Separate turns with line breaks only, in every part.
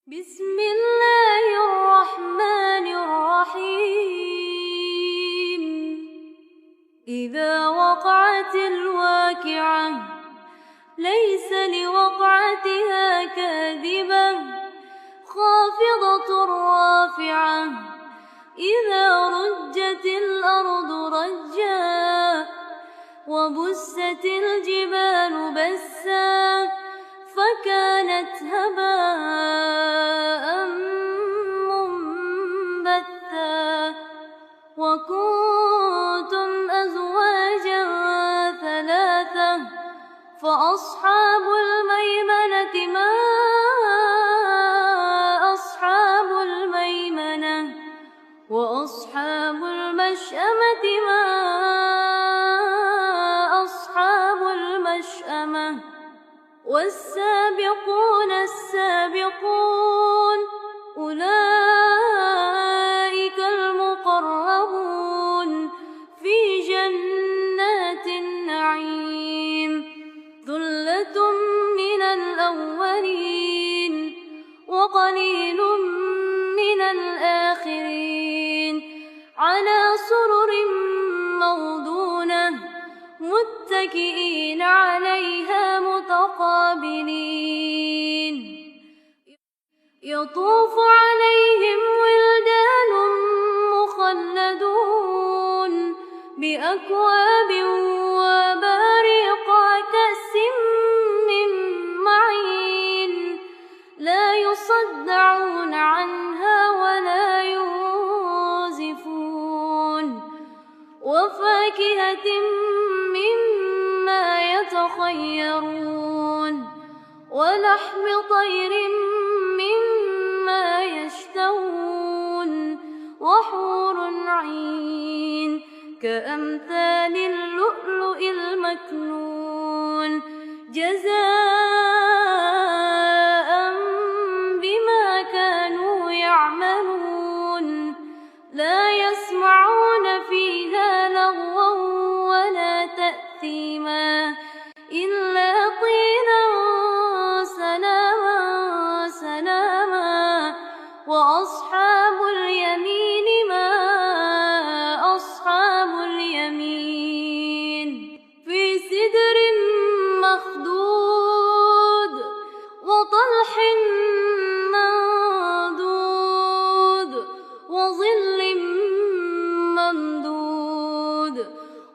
بسم الله الرحمن الرحيم. إذا وقعت الواقعة ليس لوقعتها كاذبة خافضة رافعة. إذا رجت الأرض رجا وبست الجبال بسا فكانت هباء منبثا. وكنتم أزواجا ثلاثة فأصحاب الميمنة ما أصحاب الميمنة وأصحاب المشأمة ما أصحاب المشأمة. والسابقون السابقون أولئك المقربون في جنات النعيم. ثلة من الأولين وقليل من الآخرين. على سرر موضونة متكئين عليها متقابلين. يطوف عليهم ولدان مخلدون بأكواب وأباريق كأس من معين لا يصدعون عنها ولا ينزفون. وفاكهة مما يتخيرون ولحم طير مما يشتهون. وحور عين كأمثال اللؤلؤ المكنون جزاء بما كانوا يعملون. لا يسمعون فيها لغوا ولا تأثيما إلا قيلا سلاما سلاما. وأصحاب اليمين ما أصحاب اليمين. في سدر مخضود وطلح منضود وظل ممدود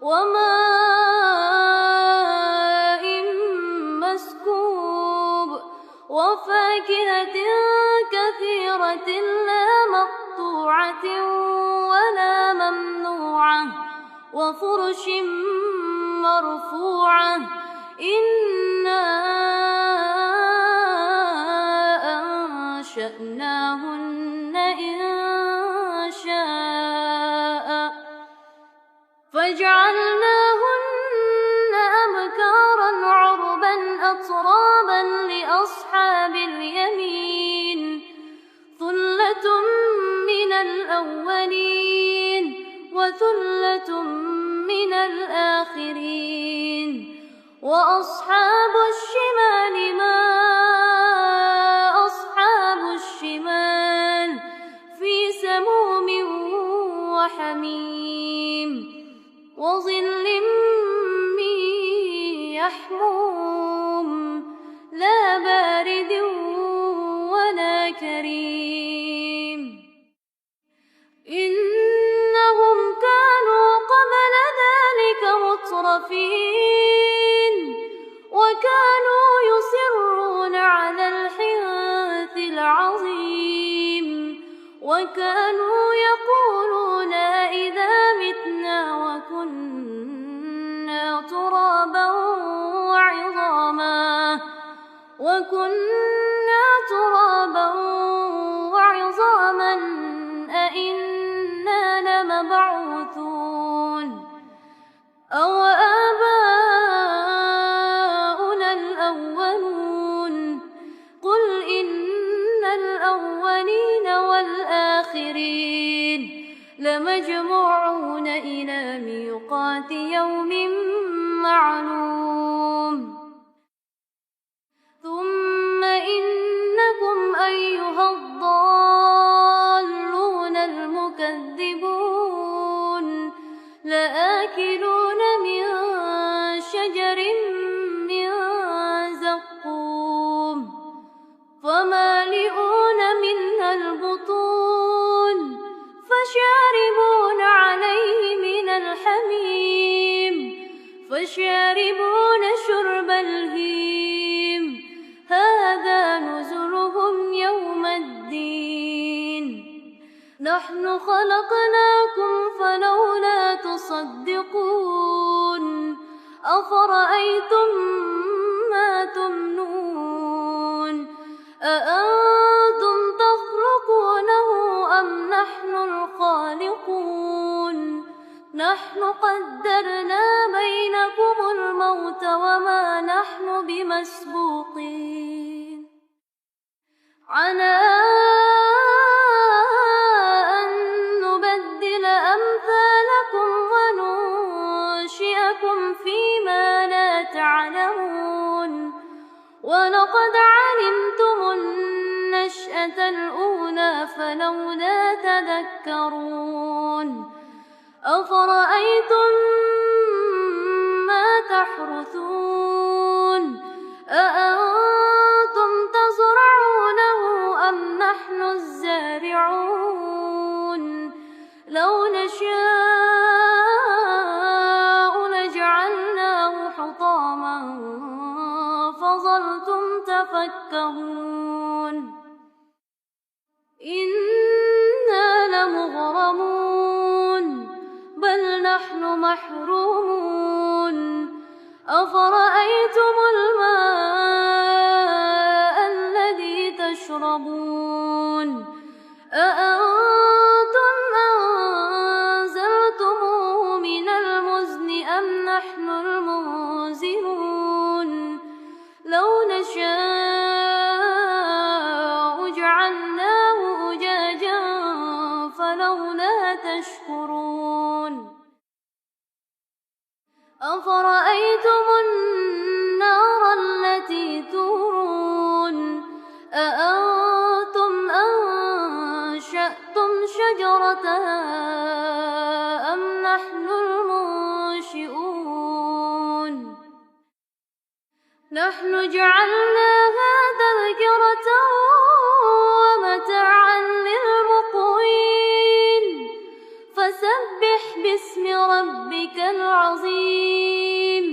وماء مسكوب. وفاكهة كثيرة لا مقطوعة ولا ممنوعة. وفرش مرفوعة. إنا أنشأناهن إنشاء فجعلناهن أبكارا عربا أترابا لأصحاب اليمين. ثلة من الأولين وثلة من الآخرين. وأصحاب الشمال ما أصحاب الشمال. في سموم وحميم وظل من يحموم لا بارد ولا كريم. إنهم كانوا قبل ذلك مترفين وكانوا يصرون على الحنث العظيم. وكانوا يقولون إذا متنا وكنا ترابا وعظاما أإنا لمبعوثون أو آباؤنا الأولون. قل إن الأولين والآخرين لمجموعون إلى ميقات يوم معلوم. ثم إنكم أيها فشاربون شرب الهيم هذا نزلهم يوم الدين نحن خلقناكم فلولا تصدقون أفرأيتم ما تمنون أأنتم تخلقونه أم نحن الخالقون نحن قدرنا بينكم الموت وما نحن بمسبوقين على أن نبدل أمثالكم وننشئكم فيما لا تعلمون ولقد علمتم النشأة الأولى فلولا تذكرون أفرأيتم ما تحرثون أأنتم تزرعونه أم نحن الزارعون لو نشاء لجعلناه حطاما فظلتم تفكهون إنا لمغرمون بل نحن محرومون أفرأيتم الماء الذي تشربون أأنتم أنزلتموه من المزن أم نحن المنزلون لو نشاء جعلناه أجاجا فلولا تشكرون أفرأيتم النار التي تورون أأنتم أنشأتم شجرتها أم نحن المنشئون نحن جعلناها تذكرة ومتاعا للمقوين فسبح باسم ربك العظيم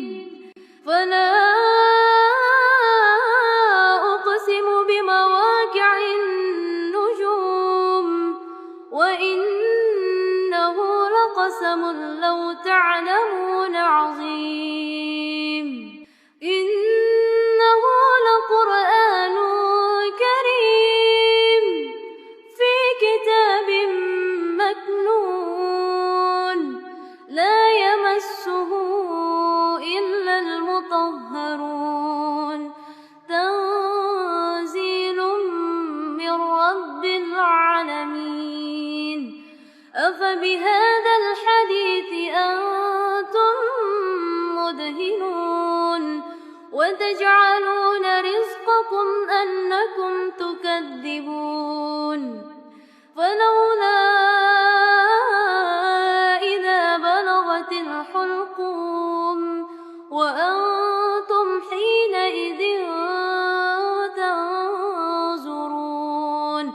فلا أقسم بمواقع النجوم وإنه لقسم لو تعلمون عظيم إنه لقرآن كريم في كتاب مكنون لا يمسه إلا المطهرون تنزيل من رب العالمين أفبهذا الحديث أنتم مدهنون وتجعلون رزقكم أنكم تكذبون فلولا إذا بلغت الحلقوم وأنتم حينئذ تنظرون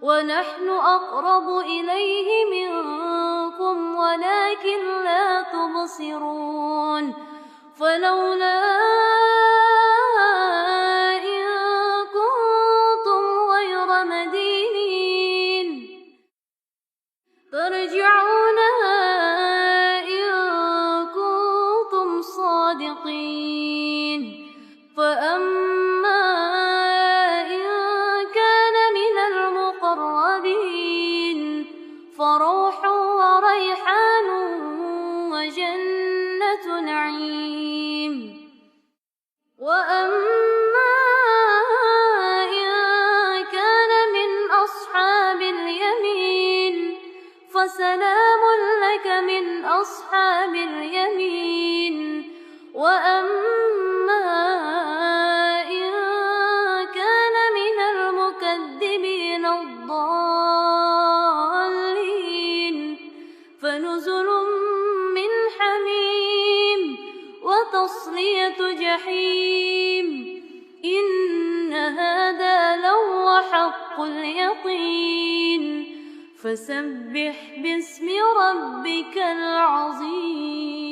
ونحن أقرب إليه منكم ولكن لا تبصرون فلولا إن كنتم غير مدينين ترجعونها إن كنتم صادقين فأما إن كان من المقربين فروح وريحان وجنة نعيم وأما إن كان من أصحاب اليمين فسلام لك من أصحاب اليمين وأما إن كان من المكذبين الضالين فنزل من حميم وتصلية جحيم إن هذا لهو حق اليقين فسبح باسم ربك العظيم.